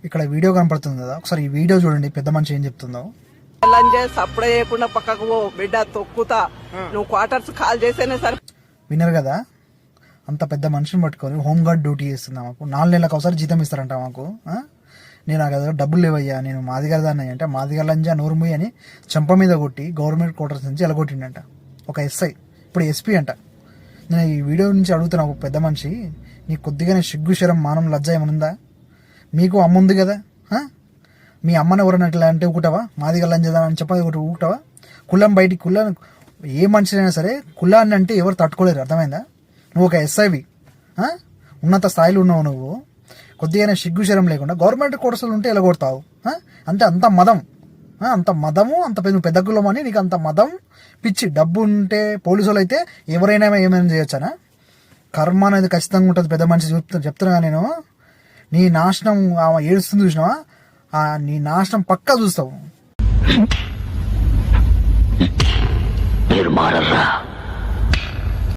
ఇక్కడ వీడియో కనపడుతుంది కదా, ఒకసారి ఈ వీడియో చూడండి. పెద్ద మనిషి ఏం చెప్తుందో. సప్లై చేయకుండా పక్కకు పో బిడ్డ, తొక్కుతా, నువ్వు క్వార్టర్స్ కాల్ చేసేనే సరే. వినరు కదా, అంత పెద్ద మనిషిని పట్టుకొని హోంగార్డ్ డ్యూటీ చేస్తుంది మాకు. 4 నెలలకు ఒకసారి జీతం ఇస్తారంట మాకు. నేను కదా డబ్బులు లేవయ్యా, నేను మాదిగలదాన్ని అంటే మాదిగలంజా నోరుముయ్యి అని చెంప మీద కొట్టి గవర్నమెంట్ క్వార్టర్స్ నుంచి ఎలగొట్టిండంట ఒక ఎస్ఐ, ఇప్పుడు ఎస్పీ అంట. నేను ఈ వీడియో నుంచి అడుగుతున్నా, ఒక పెద్ద మనిషి, నీకు కొద్దిగానే సిగ్గు శరం మానం లజ్జ ఏమనుందా? మీకు అమ్మ ఉంది కదా, మీ అమ్మని ఎవరైనా ఇట్లా అంటే ఊకుతావా? మాదిగలంజదా అని చెప్పి ఒకటి ఊకుతావా? కులం బయటికి ఏ మనిషినైనా సరే కులాన్ని అంటే ఎవరు తట్టుకోలేరు, అర్థమైందా? నువ్వు ఒక ఎస్ఐవి, ఉన్నత స్థాయిలో ఉన్నావు. నువ్వు కొద్దిగానే సిగ్గు శరం లేకుండా గవర్నమెంట్ కోర్సులు ఉంటే ఎలా కొడతావు? అంటే అంత మదం, అంత మదము, అంత పెద్ద కులం అని నీకు అంత మదం పిచ్చి. డబ్బు ఉంటే పోలీసులు అయితే ఎవరైనా ఏమైనా చేయొచ్చానా? కర్మ అనేది ఖచ్చితంగా ఉంటుంది. పెద్ద మనిషి చెప్తున్నా నేను. నీ నాశనం ఆమె ఏడుస్తుంది చూసినావా, నీ నాశనం పక్కా చూస్తావు.